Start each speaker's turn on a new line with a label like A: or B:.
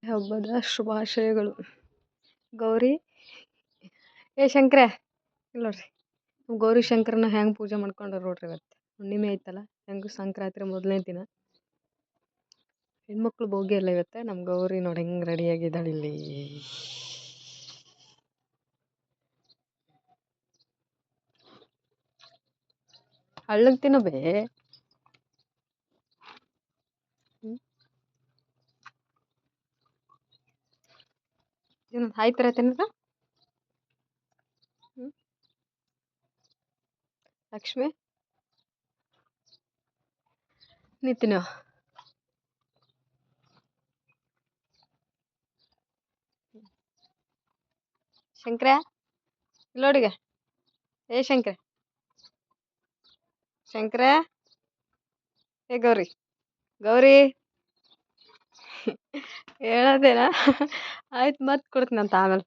A: ಹಬ್ಬದ ಶುಭಾಶಯಗಳು. ಗೌರಿ ಶಂಕ್ರೆ ಇಲ್ಲ ನೋಡ್ರಿ, ಗೌರಿ ಶಂಕರನ ಹೆಂಗೆ ಪೂಜೆ ಮಾಡ್ಕೊಂಡ್ರು ನೋಡ್ರಿ. ಇವತ್ತು ಹುಣ್ಣಿಮೆ ಐತಲ್ಲ, ಹೆಂಗೆ ಸಂಕ್ರಾಂತಿ ಮೊದಲನೇ ದಿನ. ಹೆಣ್ಮಕ್ಳು ಭೋಗಿ ಎಲ್ಲ ಇವತ್ತೆ. ನಮ್ಮ ಗೌರಿ ನೋಡಿ ಹೆಂಗೆ ರೆಡಿಯಾಗಿದ್ದಾಳೆ ಇಲ್ಲಿ. ಹಳ್ಳಗ್ ತಿನ್ನಬೇ ಆಯ್ತರ ತಿನ್ನದ. ಲಕ್ಷ್ಮಿ ನಿತಿನ ಶಂಕರ ಇಲ್ಲೋಡಿಗ ಶಂಕರ ಶಂಕರ ಗೌರಿ ಗೌರಿ ಹೇಳೋದೇನಾ? ಆಯ್ತು ಮತ್ತೆ ಕೊಡ್ತೀನಂತ ಆಮೇಲೆ.